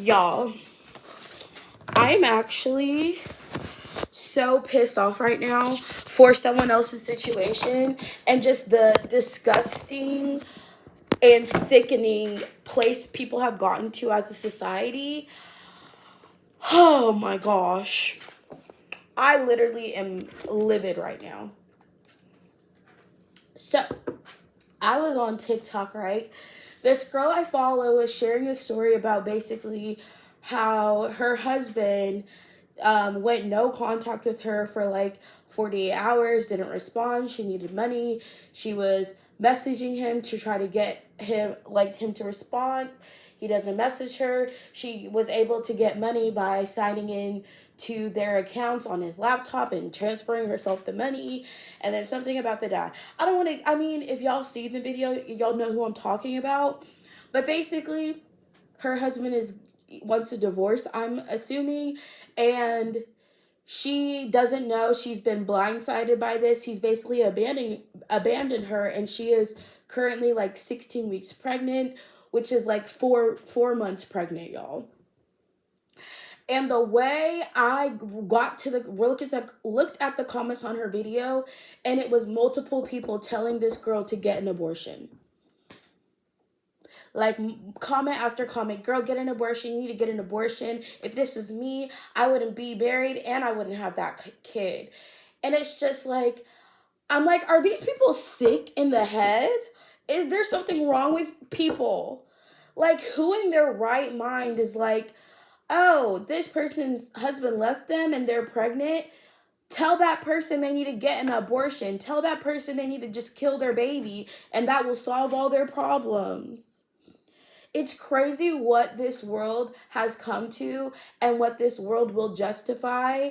Y'all, I'm actually so pissed off right now for someone else's situation and just the disgusting and sickening place people have gotten to as a society. Oh my gosh. I literally am livid right now. So, I was on TikTok, right? This girl I follow was sharing a story about basically how her husband went no contact with her for like 48 hours, didn't respond. She needed money. She was messaging him to try to get him to respond. He doesn't message her. She was able to get money by signing in to their accounts on his laptop and transferring herself the money. And then something about the dad. I don't want to, I mean, if y'all see the video, y'all know who I'm talking about. But basically, her husband wants a divorce, I'm assuming, and she doesn't know. She's been blindsided by this. He's basically abandoned her, and she is currently like 16 weeks pregnant, which is like four months pregnant, y'all. And the way I got to looked at the comments on her video, and it was multiple people telling this girl to get an abortion. Like, comment after comment, girl, get an abortion. You need to get an abortion. If this was me, I wouldn't be married and I wouldn't have that kid. And it's just like, I'm like, are these people sick in the head? Is there something wrong with people? Like, who in their right mind is like, oh, this person's husband left them and they're pregnant? Tell that person they need to get an abortion. Tell that person they need to just kill their baby, and that will solve all their problems. It's crazy what this world has come to and what this world will justify,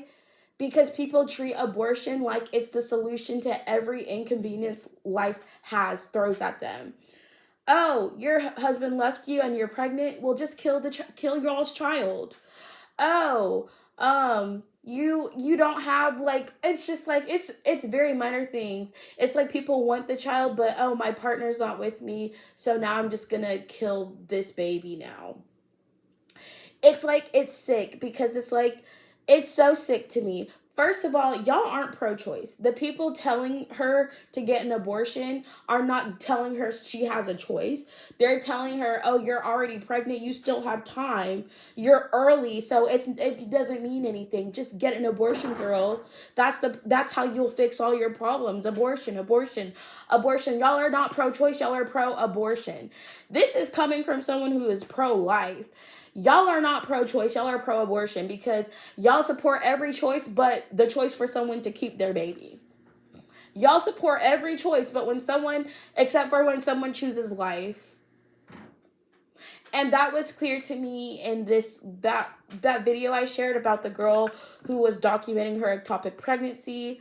because people treat abortion like it's the solution to every inconvenience life throws at them. Oh, your husband left you and you're pregnant? Well, just kill y'all's child. Oh, you don't have, like, it's just like it's very minor things. It's like people want the child, but oh, my partner's not with me, so now I'm just gonna kill this baby now. It's like, it's sick, because it's like, it's so sick to me. First of all, y'all aren't pro-choice. The people telling her to get an abortion are not telling her she has a choice. They're telling her, oh, you're already pregnant. You still have time. You're early, so it doesn't mean anything. Just get an abortion, girl. That's how you'll fix all your problems. Abortion, abortion, abortion. Y'all are not pro-choice. Y'all are pro-abortion. This is coming from someone who is pro-life. Y'all are not pro-choice, y'all are pro-abortion, because y'all support every choice but the choice for someone to keep their baby. Y'all support every choice but except for when someone chooses life. And that was clear to me in that video I shared about the girl who was documenting her ectopic pregnancy,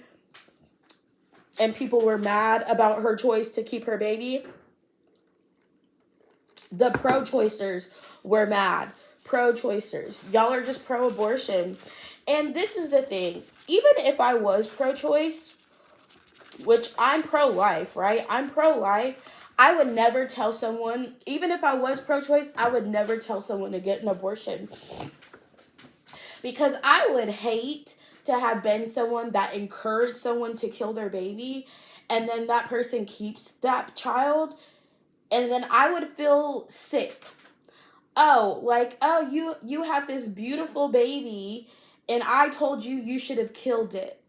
and people were mad about her choice to keep her baby. The pro-choicers were mad. Pro-choicers. Y'all are just pro-abortion. And this is the thing. Even if I was pro-choice, which I'm pro-life, right? I'm pro-life. I would never tell someone, even if I was pro-choice, I would never tell someone to get an abortion. Because I would hate to have been someone that encouraged someone to kill their baby, and then that person keeps that child, and then I would feel sick. Oh, like, oh, you have this beautiful baby, and I told you should have killed it.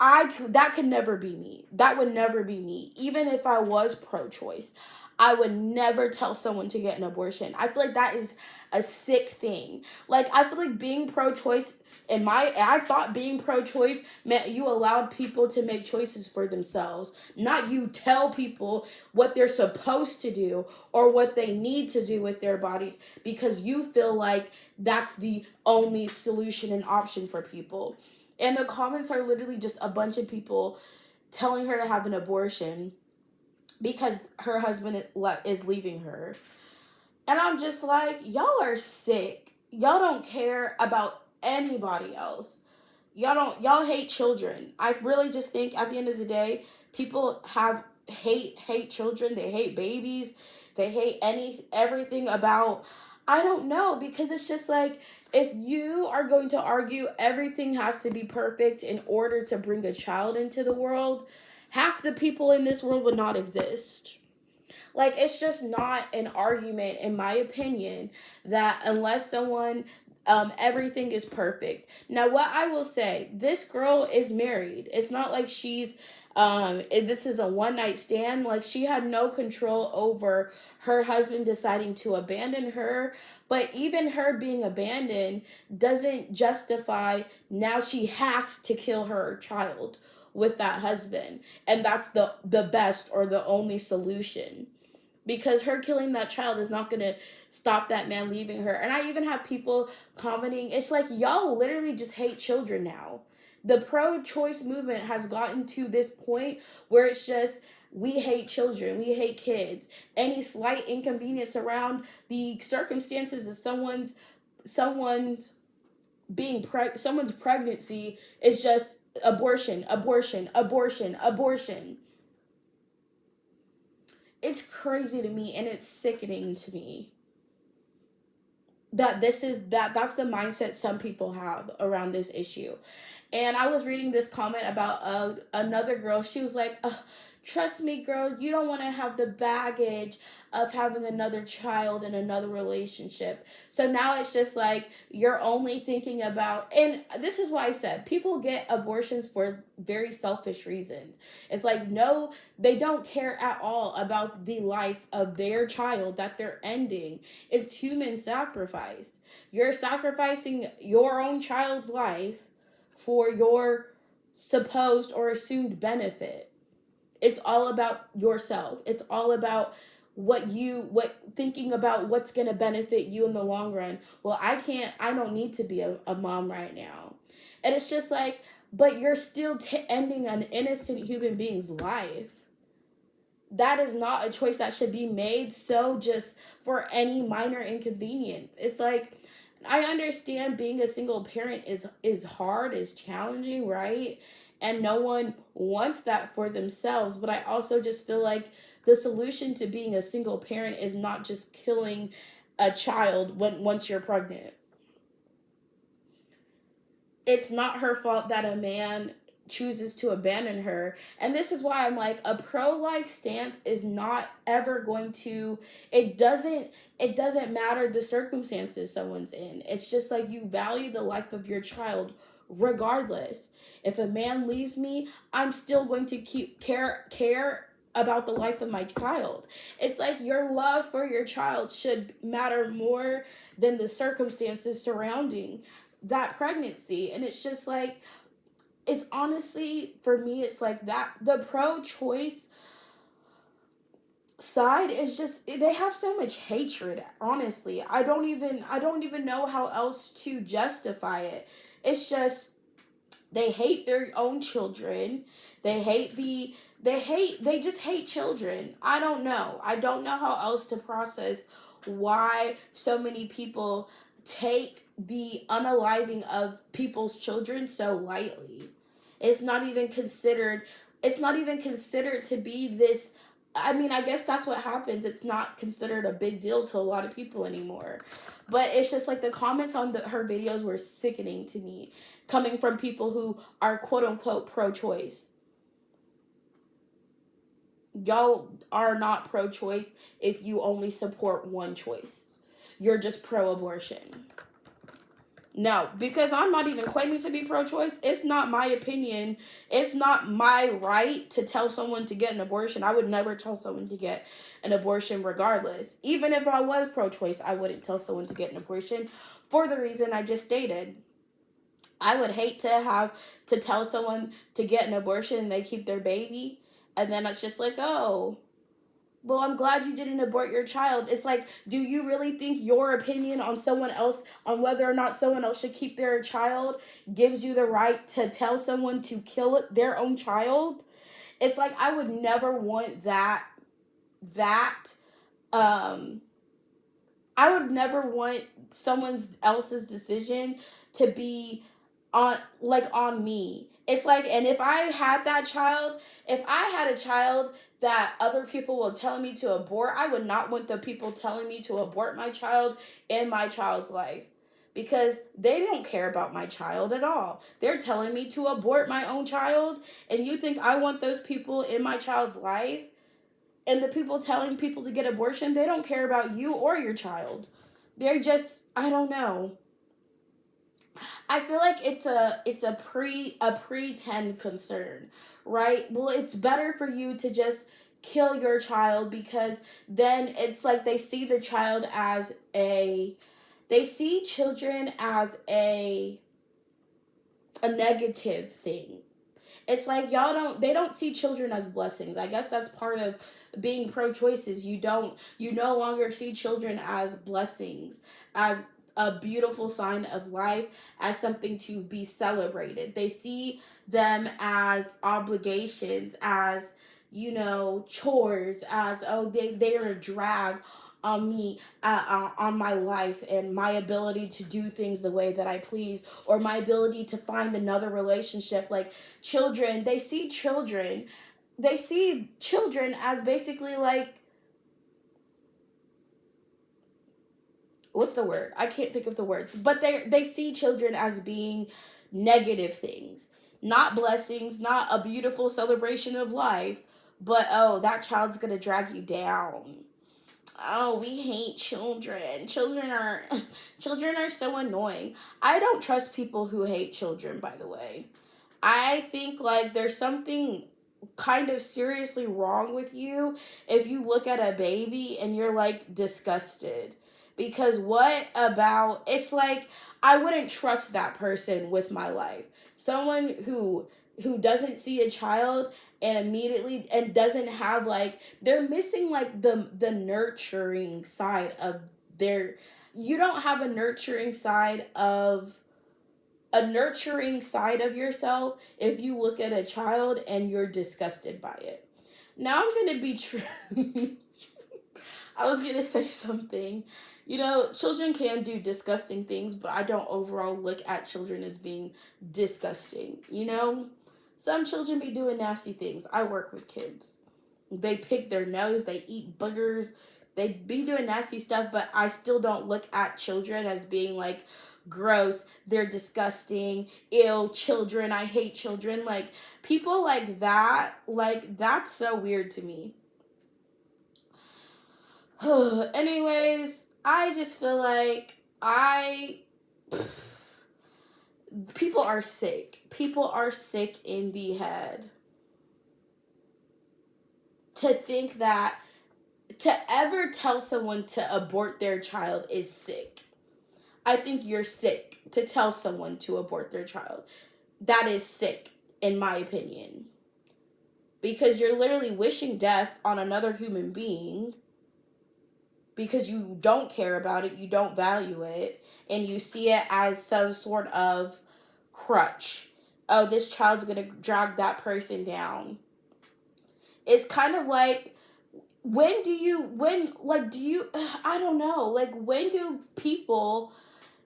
That could never be me. That would never be me. Even if I was pro-choice, I would never tell someone to get an abortion. I feel like that is a sick thing. Like, I feel like being pro-choice, I thought being pro-choice meant you allowed people to make choices for themselves, not you tell people what they're supposed to do or what they need to do with their bodies, because you feel like that's the only solution and option for people. And the comments are literally just a bunch of people telling her to have an abortion because her husband is leaving her. And I'm just like, y'all are sick. Y'all don't care about anybody else. Y'all hate children. I really just think at the end of the day, people hate children. They hate babies. They hate everything about I don't know, because it's just like, if you are going to argue everything has to be perfect in order to bring a child into the world, half the people in this world would not exist. Like, it's just not an argument, in my opinion, that unless someone, everything is perfect. Now, what I will say, this girl is married. It's not like she's, this is a one night stand. Like, she had no control over her husband deciding to abandon her. But even her being abandoned doesn't justify now she has to kill her child with that husband, and that's the best or the only solution, because her killing that child is not going to stop that man leaving her. And I even have people commenting, it's like, y'all literally just hate children now. The pro-choice movement has gotten to this point where it's just, we hate children, we hate kids. Any slight inconvenience around the circumstances of someone's someone's pregnancy is just abortion, abortion, abortion, abortion. It's crazy to me, and it's sickening to me that that's the mindset some people have around this issue. And I was reading this comment about another girl. She was like, trust me, girl, you don't want to have the baggage of having another child in another relationship. So now it's just like, you're only thinking about, and this is why I said people get abortions for very selfish reasons. It's like, no, they don't care at all about the life of their child that they're ending. It's human sacrifice. You're sacrificing your own child's life for your supposed or assumed benefit. It's all about yourself. It's all about thinking about what's going to benefit you in the long run. Well, I don't need to be a mom right now. And it's just like, but you're still ending an innocent human being's life. That is not a choice that should be made so just for any minor inconvenience. It's like, I understand being a single parent is hard, is challenging, right? And no one wants that for themselves, but I also just feel like the solution to being a single parent is not just killing a child once you're pregnant. It's not her fault that a man chooses to abandon her. And this is why I'm like, a pro-life stance is not ever going to, it doesn't matter the circumstances someone's in. It's just like, you value the life of your child regardless. If a man leaves me, I'm still going to keep care about the life of my child. It's like, your love for your child should matter more than the circumstances surrounding that pregnancy. And it's just like, it's honestly, for me, it's like that the pro-choice side is just, they have so much hatred. Honestly, I don't even know how else to justify it. It's just, they hate their own children. They just hate children. I don't know how else to process why so many people take the unaliving of people's children so lightly. It's not even considered it's not even considered to be this. I mean, I guess that's what happens. It's not considered a big deal to a lot of people anymore. But it's just like, the comments on her videos were sickening to me, coming from people who are quote unquote pro-choice. Y'all are not pro-choice if you only support one choice. You're just pro-abortion. No, because I'm not even claiming to be pro-choice. It's not my opinion. It's not my right to tell someone to get an abortion. I would never tell someone to get an abortion regardless. Even if I was pro-choice, I wouldn't tell someone to get an abortion for the reason I just stated. I would hate to have to tell someone to get an abortion and they keep their baby, and then it's just like, oh, well, I'm glad you didn't abort your child. It's like, do you really think your opinion on someone else, on whether or not someone else should keep their child, gives you the right to tell someone to kill their own child? It's like, I would never want that, um, I would never want someone else's decision to be on me. It's like, and if I had that child, if I had a child that other people were telling me to abort, I would not want the people telling me to abort my child in my child's life, because they don't care about my child at all. They're telling me to abort my own child, and you think I want those people in my child's life? And the people telling people to get abortion, they don't care about you or your child. They're just, I don't know. I feel like it's a pretend concern, right? Well, it's better for you to just kill your child, because then it's like they see the child as a they see children as a negative thing. It's like y'all don't they don't see children as blessings. I guess that's part of being pro-choice, is you no longer see children as blessings, as a beautiful sign of life, as something to be celebrated. They see them as obligations, as, chores, as, oh, they're a drag on me, on my life and my ability to do things the way that I please, or my ability to find another relationship. Like they see children as basically like, what's the word? I can't think of the word. But they see children as being negative things, not blessings, not a beautiful celebration of life, but, oh, that child's gonna drag you down. Oh, we hate children. Children are so annoying. I don't trust people who hate children, by the way. I think like there's something kind of seriously wrong with you if you look at a baby and you're like disgusted. Because what about, it's like I wouldn't trust that person with my life. Someone who doesn't see a child and immediately, and doesn't have like, they're missing like the nurturing side of their, you don't have a nurturing side of yourself if you look at a child and you're disgusted by it. Now I'm gonna be true. I was gonna say something. Children can do disgusting things, but I don't overall look at children as being disgusting. Some children be doing nasty things. I work with kids. They pick their nose, they eat boogers, they be doing nasty stuff, but I still don't look at children as being like gross, they're disgusting, ill children, I hate children. Like people like that's so weird to me. Anyways, I just feel like people are sick. People are sick in the head. To think that to ever tell someone to abort their child is sick. I think you're sick to tell someone to abort their child. That is sick, in my opinion. Because you're literally wishing death on another human being, because you don't care about it, you don't value it, and you see it as some sort of crutch. Oh, this child's gonna drag that person down. It's kind of like, I don't know, like when do people,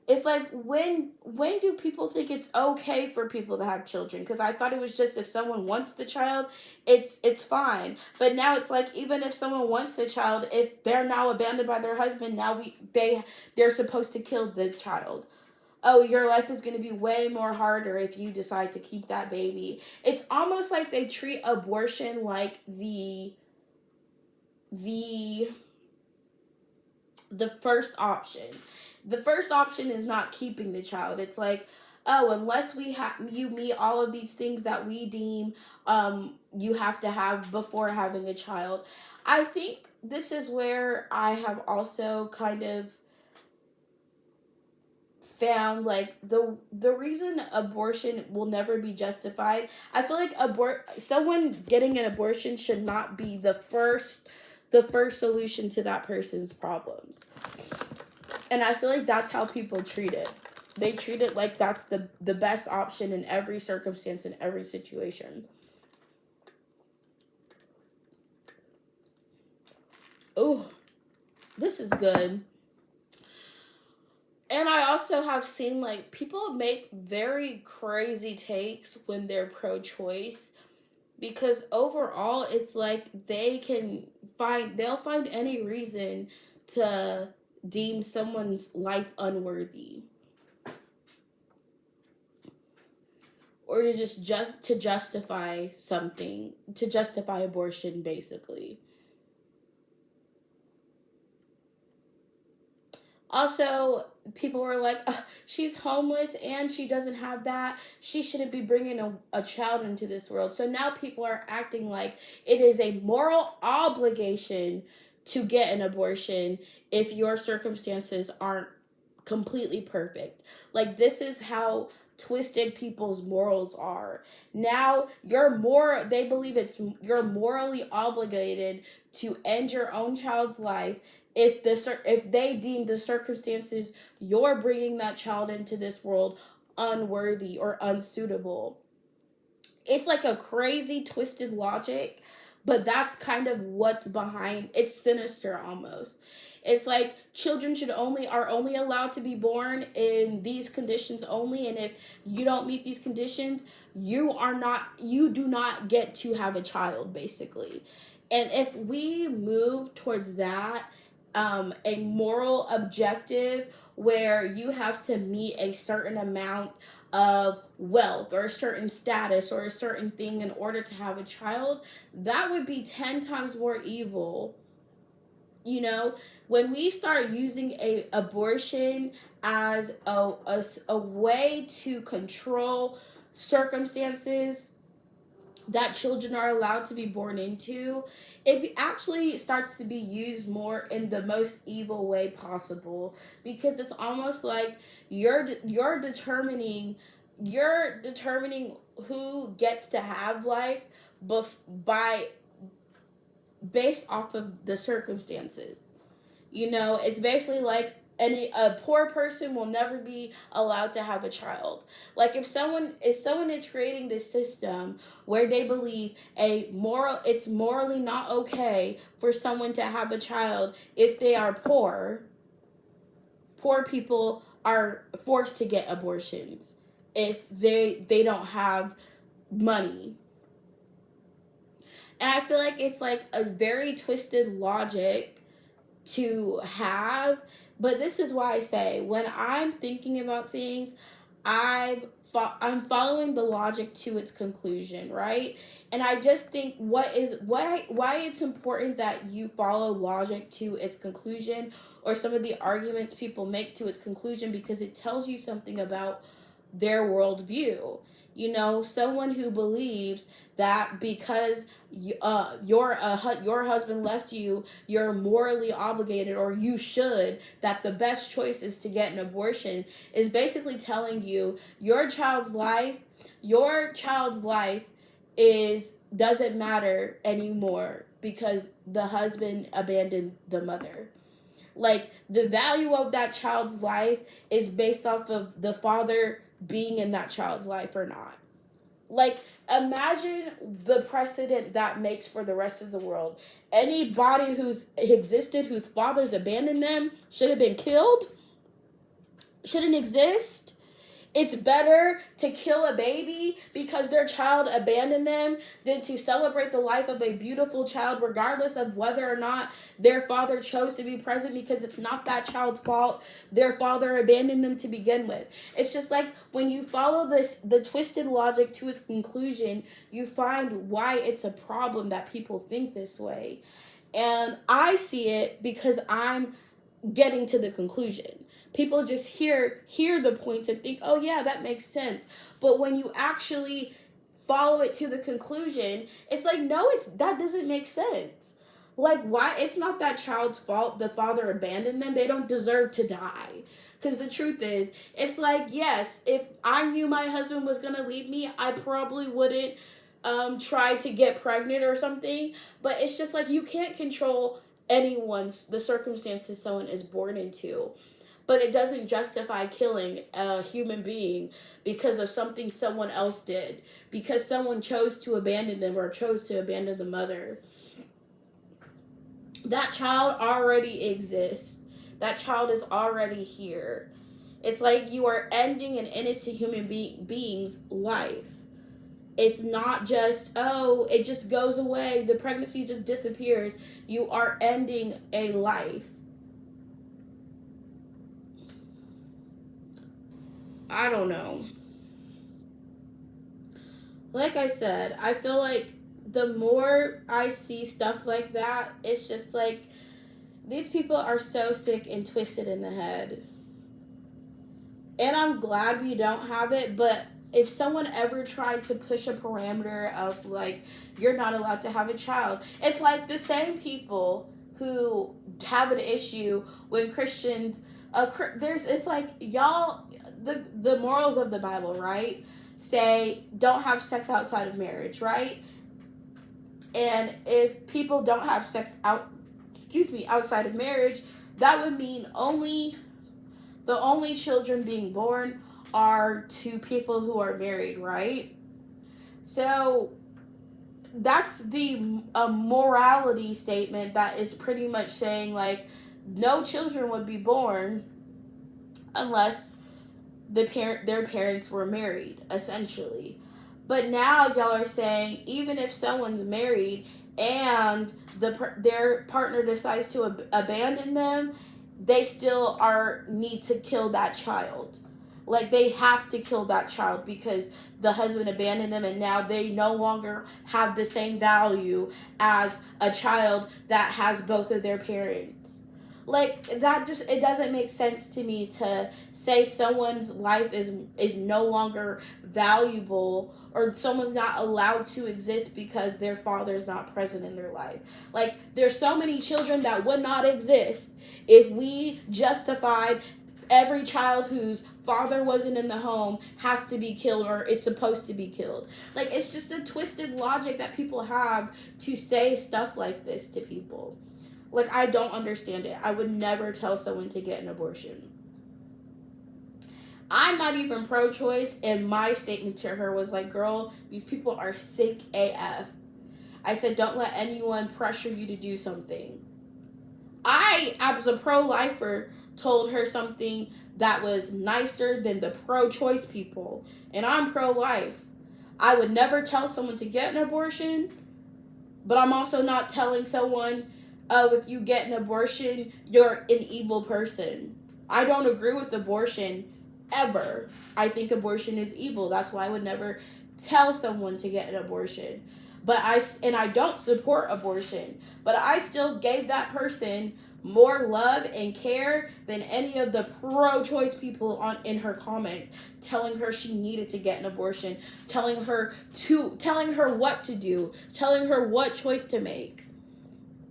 it's like when do people think it's okay for people to have children? Because I thought it was just if someone wants the child, it's fine. But now it's like, even if someone wants the child, if they're now abandoned by their husband, now they're supposed to kill the child. Oh, your life is going to be way more harder if you decide to keep that baby. It's almost like they treat abortion like the first option. The first option is not keeping the child. It's like, oh, unless you meet all of these things that we deem you have to have before having a child. I think this is where I have also kind of found like the reason abortion will never be justified. I feel like someone getting an abortion should not be the first solution to that person's problems. And I feel like that's how people treat it. They treat it like that's the best option in every circumstance, in every situation. Ooh, this is good. And I also have seen like people make very crazy takes when they're pro-choice, because overall it's like they'll find any reason to deem someone's life unworthy, or to just to justify something, to justify abortion basically. Also, people were like, she's homeless and she doesn't have that. She shouldn't be bringing a child into this world. So now people are acting like it is a moral obligation to get an abortion if your circumstances aren't completely perfect. Like, this is how twisted people's morals are. Now they believe you're morally obligated to end your own child's life if they deem the circumstances you're bringing that child into this world unworthy or unsuitable. It's like a crazy twisted logic, but that's kind of what's behind. It's sinister almost. It's like children are only allowed to be born in these conditions only, and if you don't meet these conditions, you do not get to have a child basically. And if we move towards that, a moral objective where you have to meet a certain amount of wealth or a certain status or a certain thing in order to have a child, that would be 10 times more evil. You know, when we start using a abortion as a way to control circumstances that children are allowed to be born into, it actually starts to be used more in the most evil way possible, because it's almost like you're determining who gets to have life by based off of the circumstances. You know, it's basically like a poor person will never be allowed to have a child. Like if someone is creating this system where they believe it's morally not okay for someone to have a child if they are poor. Poor people are forced to get abortions if they don't have money. And I feel like it's like a very twisted logic to have. But this is why I say, when I'm thinking about things, I'm following the logic to its conclusion, right? And I just think why it's important that you follow logic to its conclusion, or some of the arguments people make to its conclusion, because it tells you something about their worldview. You know, someone who believes that because your husband left you, you're morally obligated, or you should, that the best choice is to get an abortion, is basically telling you your child's life is doesn't matter anymore because the husband abandoned the mother. Like, the value of that child's life is based off of the father being in that child's life or not. Like, imagine the precedent that makes for the rest of the world. Anybody who's existed whose fathers abandoned them should have been killed, shouldn't exist. It's better to kill a baby because their child abandoned them than to celebrate the life of a beautiful child, regardless of whether or not their father chose to be present, because it's not that child's fault. Their father abandoned them to begin with. It's just like when you follow the twisted logic to its conclusion, you find why it's a problem that people think this way. And I see it because I'm getting to the conclusion. People just hear the points and think, oh yeah, that makes sense. But when you actually follow it to the conclusion, it's like, no, that doesn't make sense. Like, why? It's not that child's fault the father abandoned them. They don't deserve to die. Because the truth is, it's like, yes, if I knew my husband was going to leave me, I probably wouldn't try to get pregnant or something. But it's just like, you can't control the circumstances someone is born into. But it doesn't justify killing a human being because of something someone else did. Because someone chose to abandon them or chose to abandon the mother. That child already exists. That child is already here. It's like you are ending an innocent human being's life. It's not just, oh, it just goes away, the pregnancy just disappears. You are ending a life. I don't know. Like I said, I feel like the more I see stuff like that, it's just like these people are so sick and twisted in the head. And I'm glad we don't have it, but if someone ever tried to push a parameter of like, you're not allowed to have a child, it's like the same people who have an issue when Christians, it's like y'all, the morals of the Bible, right, say don't have sex outside of marriage, right? And if people don't have sex outside of marriage, that would mean the only children being born are to people who are married, right? So that's the morality statement that is pretty much saying like no children would be born unless their parents were married, essentially. But now y'all are saying even if someone's married and their partner decides to abandon them, they still need to kill that child. Like they have to kill that child because the husband abandoned them and now they no longer have the same value as a child that has both of their parents. Like that just, it doesn't make sense to me to say someone's life is no longer valuable or someone's not allowed to exist because their father's not present in their life. Like there's so many children that would not exist if we justified every child whose father wasn't in the home has to be killed or is supposed to be killed. Like it's just a twisted logic that people have to say stuff like this to people. Like, I don't understand it. I would never tell someone to get an abortion. I'm not even pro-choice, and my statement to her was like, girl, these people are sick AF. I said, don't let anyone pressure you to do something. I, as a pro-lifer, told her something that was nicer than the pro-choice people, and I'm pro-life. I would never tell someone to get an abortion, but I'm also not telling someone, oh, if you get an abortion, you're an evil person. I don't agree with abortion ever. I think abortion is evil. That's why I would never tell someone to get an abortion. I don't support abortion, but I still gave that person more love and care than any of the pro-choice people in her comments, telling her she needed to get an abortion, telling her what to do, telling her what choice to make.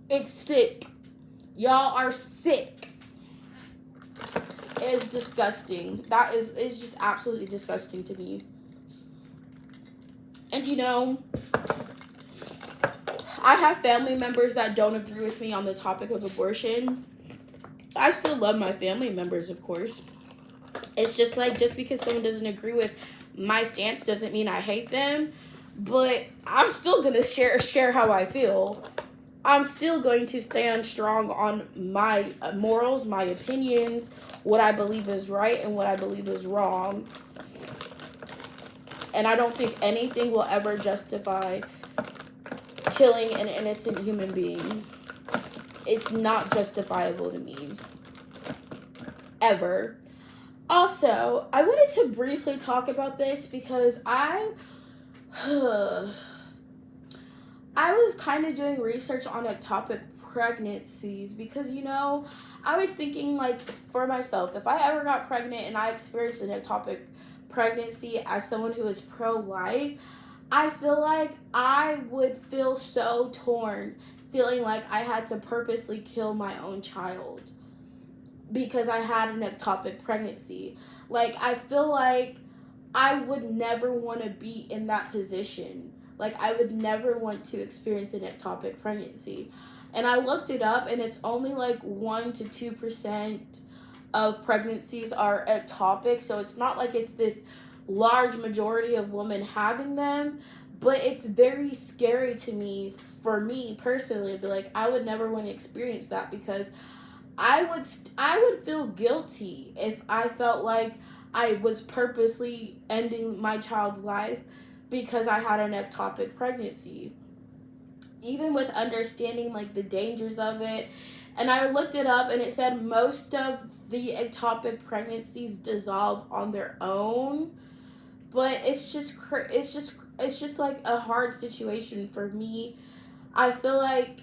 It's sick. Y'all are sick. It's disgusting. It's just absolutely disgusting to me. And you know, I have family members that don't agree with me on the topic of abortion. I still love my family members, of course. It's just like, just because someone doesn't agree with my stance doesn't mean I hate them. But I'm still gonna share how I feel. I'm still going to stand strong on my morals, my opinions, what I believe is right and what I believe is wrong. And I don't think anything will ever justify killing an innocent human being. It's not justifiable to me. Ever. Also, I wanted to briefly talk about this because I was kind of doing research on ectopic pregnancies because, you know, I was thinking, like, for myself, if I ever got pregnant and I experienced an ectopic pregnancy as someone who is pro-life, I feel like I would feel so torn, feeling like I had to purposely kill my own child because I had an ectopic pregnancy. Like, I feel like I would never want to be in that position. Like, I would never want to experience an ectopic pregnancy. And I looked it up, and it's only like 1 to 2% of pregnancies are ectopic. So it's not like it's this large majority of women having them. But it's very scary to me, for me personally, to be like, I would never want to experience that because I would feel guilty if I felt like I was purposely ending my child's life because I had an ectopic pregnancy. Even with understanding like the dangers of it, and I looked it up and it said most of the ectopic pregnancies dissolve on their own, but it's just like a hard situation for me. I feel like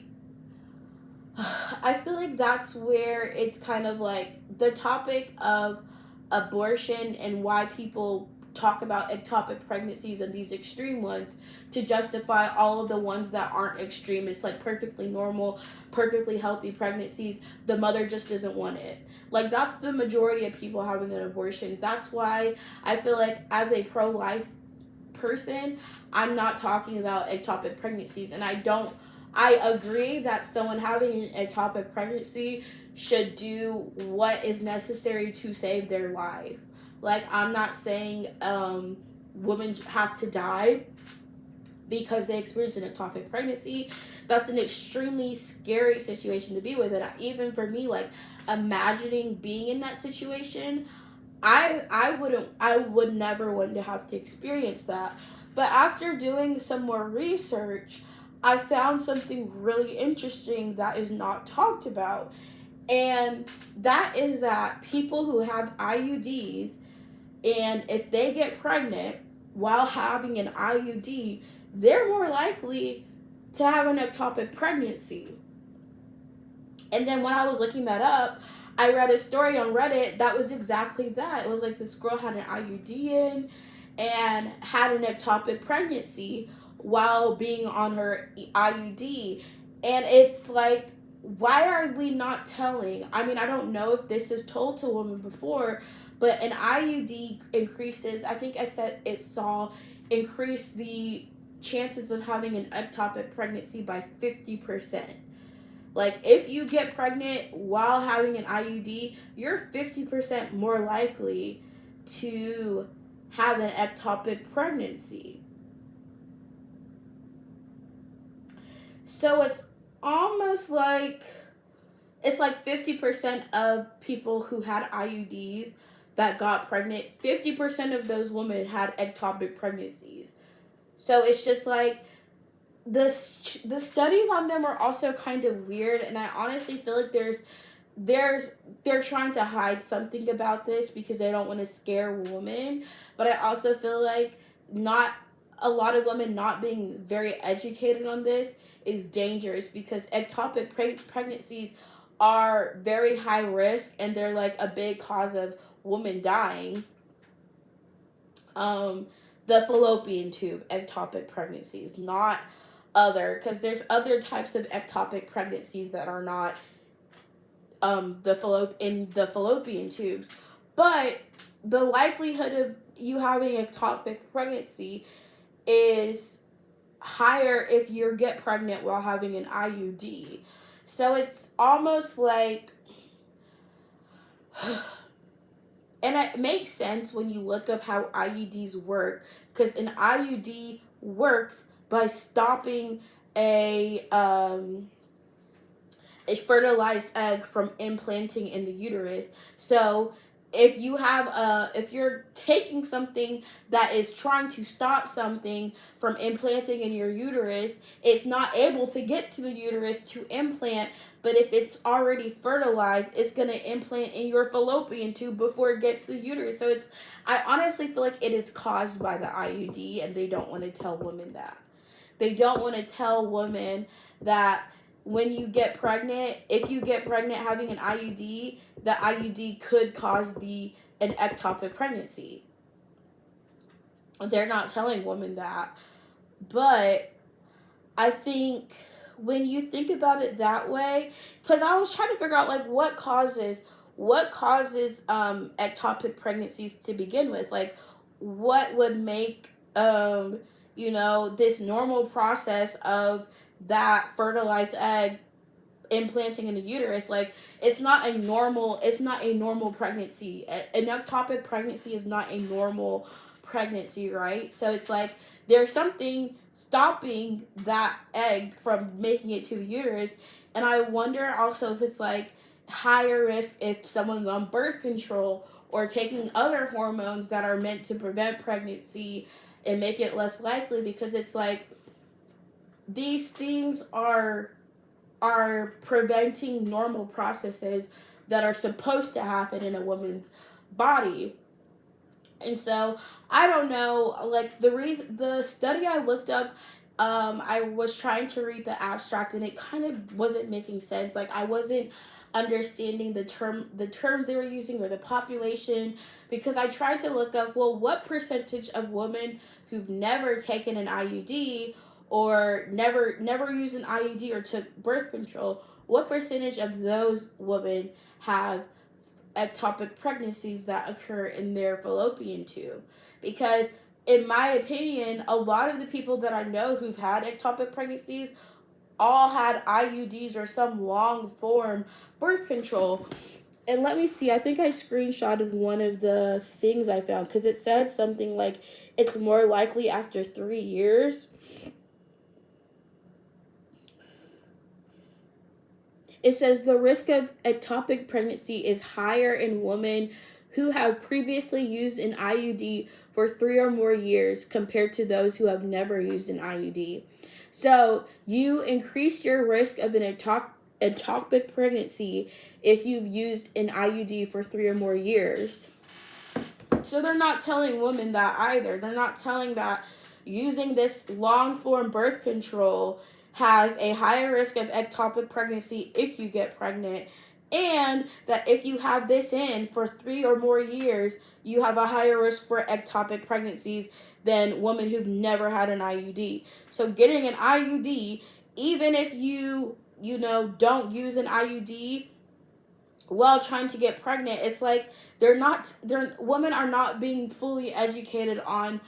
I feel like that's where it's kind of like the topic of abortion and why people talk about ectopic pregnancies and these extreme ones to justify all of the ones that aren't extreme. It's like perfectly normal, perfectly healthy pregnancies. The mother just doesn't want it. Like, that's the majority of people having an abortion. That's why I feel like, as a pro life person, I'm not talking about ectopic pregnancies. And I agree that someone having an ectopic pregnancy should do what is necessary to save their life. Like, I'm not saying women have to die because they experience an ectopic pregnancy. That's an extremely scary situation to be with. And even for me, like, imagining being in that situation, I would never want to have to experience that. But after doing some more research, I found something really interesting that is not talked about. And that is that people who have IUDs, and if they get pregnant while having an IUD, they're more likely to have an ectopic pregnancy. And then when I was looking that up, I read a story on Reddit that was exactly that. It was like this girl had an IUD in and had an ectopic pregnancy while being on her IUD. And it's like, why are we not telling? I mean, I don't know if this is told to women before, but an IUD increases, I think I said it saw increase the chances of having an ectopic pregnancy by 50%. Like, if you get pregnant while having an IUD, you're 50% more likely to have an ectopic pregnancy. So almost like it's like 50% of people who had IUDs that got pregnant, 50% of those women had ectopic pregnancies. So it's just like the studies on them are also kind of weird, and I honestly feel like they're trying to hide something about this because they don't want to scare women. But I also feel like not a lot of women not being very educated on this is dangerous because ectopic pregnancies are very high risk and they're like a big cause of women dying. um the fallopian tube ectopic pregnancies, not other, because there's other types of ectopic pregnancies that are not the fallopian tubes. But the likelihood of you having ectopic pregnancy is higher if you get pregnant while having an IUD. So it's almost like and it makes sense when you look up how IUDs work, because an IUD works by stopping a fertilized egg from implanting in the uterus. So if you're taking something that is trying to stop something from implanting in your uterus, it's not able to get to the uterus to implant. But if it's already fertilized, it's going to implant in your fallopian tube before it gets to the uterus. So I honestly feel like it is caused by the IUD, and they don't want to tell women that. They don't want to tell women that when you get pregnant, if you get pregnant having an IUD, the IUD could cause an ectopic pregnancy. They're not telling women that. But I think when you think about it that way, because I was trying to figure out like what causes ectopic pregnancies to begin with. Like, what would make this normal process of that fertilized egg implanting in the uterus, like, it's not a normal pregnancy. An ectopic pregnancy is not a normal pregnancy, right? So it's like there's something stopping that egg from making it to the uterus. And I wonder also if it's like higher risk if someone's on birth control or taking other hormones that are meant to prevent pregnancy and make it less likely, because it's like these things are preventing normal processes that are supposed to happen in a woman's body. And so I don't know, like the study I looked up, I was trying to read the abstract and it kind of wasn't making sense. Like I wasn't understanding the terms they were using or the population, because I tried to look up, well, what percentage of women who've never taken an IUD or never used an IUD or took birth control, what percentage of those women have ectopic pregnancies that occur in their fallopian tube? Because in my opinion, a lot of the people that I know who've had ectopic pregnancies all had IUDs or some long form birth control. And let me see, I think I screenshotted one of the things I found, because it said something like it's more likely after 3 years. It says the risk of ectopic pregnancy is higher in women who have previously used an IUD for 3 or more years compared to those who have never used an IUD. So you increase your risk of an ectopic pregnancy if you've used an IUD for 3 or more years. So they're not telling women that either. They're not telling that using this long form birth control has a higher risk of ectopic pregnancy if you get pregnant, and that if you have this in for 3 or more years, you have a higher risk for ectopic pregnancies than women who've never had an IUD. So getting an IUD, even if you don't use an IUD while trying to get pregnant, it's like women are not being fully educated on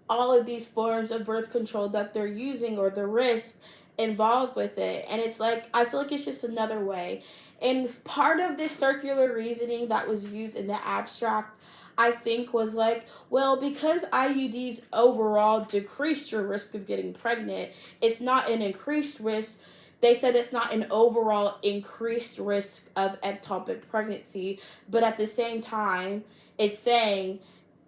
all of these forms of birth control that they're using or the risk involved with it. And it's like, I feel like it's just another way. And part of this circular reasoning that was used in the abstract, I think, was like, well, because IUDs overall decreased your risk of getting pregnant, it's not an increased risk. They said it's not an overall increased risk of ectopic pregnancy, but at the same time, it's saying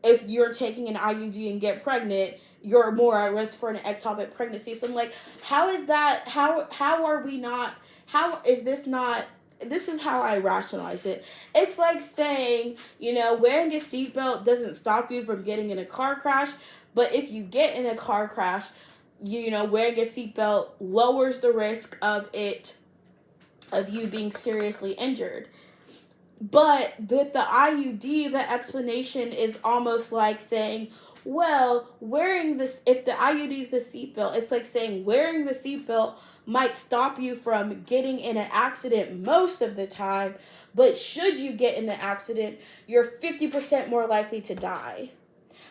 if you're taking an IUD and get pregnant, you're more at risk for an ectopic pregnancy. So I'm like, how is that? How are we not? How is this not? This is how I rationalize it. It's like saying, wearing a seatbelt doesn't stop you from getting in a car crash, but if you get in a car crash, wearing a seatbelt lowers the risk of you being seriously injured. But with the IUD, the explanation is almost like saying, well, if the IUD is the seatbelt, it's like saying wearing the seatbelt might stop you from getting in an accident most of the time, but should you get in an accident, you're 50% more likely to die.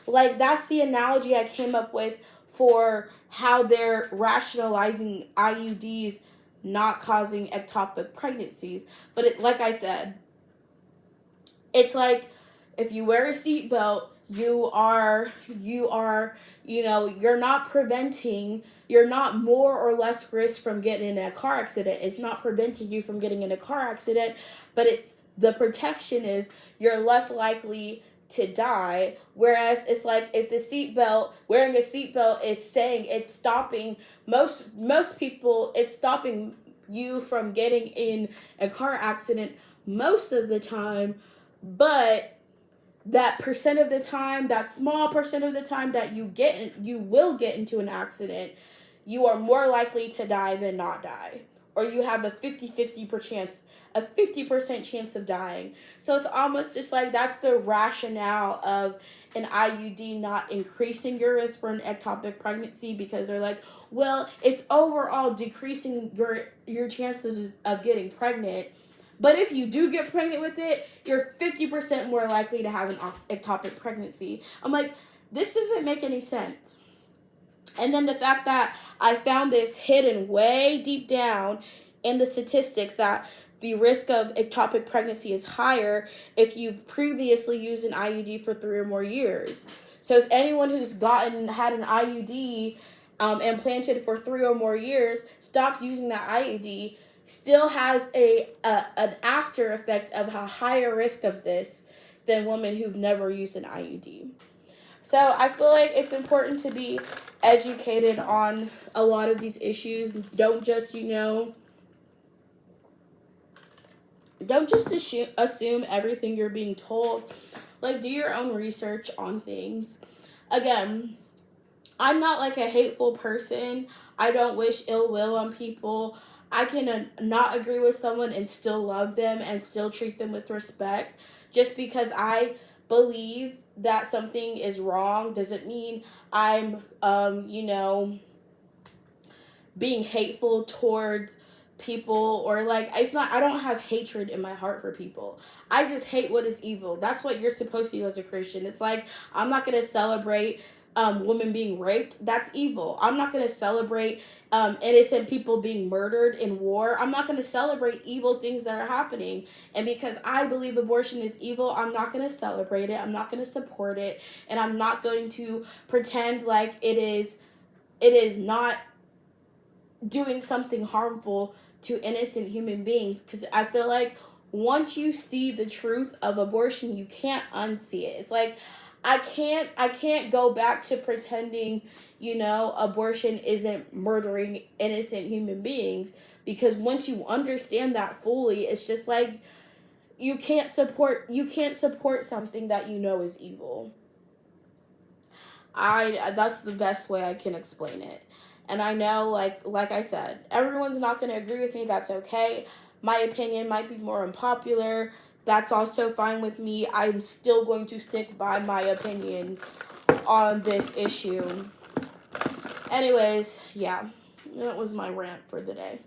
Like, that's the analogy I came up with for how they're rationalizing IUDs not causing ectopic pregnancies. But like I said, it's like if you wear a seatbelt, you're not more or less risk from getting in a car accident. It's not preventing you from getting in a car accident, but it's the protection is you're less likely to die. Whereas it's like if wearing a seatbelt is saying it's stopping most people, it's stopping you from getting in a car accident most of the time, but that percent of the time, that small percent of the time that you will get into an accident, you are more likely to die than not die. Or you have a 50% chance of dying. So it's almost just like that's the rationale of an IUD not increasing your risk for an ectopic pregnancy, because they're like, well, it's overall decreasing your chances of getting pregnant. But if you do get pregnant with it, you're 50% more likely to have an ectopic pregnancy. I'm like, this doesn't make any sense. And then the fact that I found this hidden way deep down in the statistics that the risk of ectopic pregnancy is higher if you've previously used an IUD for 3 or more years. So if anyone who's had an IUD implanted for 3 or more years stops using that IUD, still has an after effect of a higher risk of this than women who've never used an IUD. So I feel like it's important to be educated on a lot of these issues. Don't just, don't just assume everything you're being told. Like, do your own research on things. Again, I'm not like a hateful person. I don't wish ill will on people. I can not agree with someone and still love them and still treat them with respect. Just because I believe that something is wrong doesn't mean I'm, being hateful towards people, or like, it's not, I don't have hatred in my heart for people. I just hate what is evil. That's what you're supposed to do as a Christian. It's like, I'm not going to celebrate women being raped. That's evil. I'm not going to celebrate innocent people being murdered in war. I'm not going to celebrate evil things that are happening. And because I believe abortion is evil, I'm not going to celebrate it. I'm not going to support it. And I'm not going to pretend like it is not doing something harmful to innocent human beings, because I feel like once you see the truth of abortion, you can't unsee it. It's like I can't go back to pretending, abortion isn't murdering innocent human beings, because once you understand that fully, it's just like you can't support something that is evil. That's the best way I can explain it. And I know, like I said, everyone's not going to agree with me. That's okay. My opinion might be more unpopular. That's also fine with me. I'm still going to stick by my opinion on this issue. Anyways, yeah, that was my rant for the day.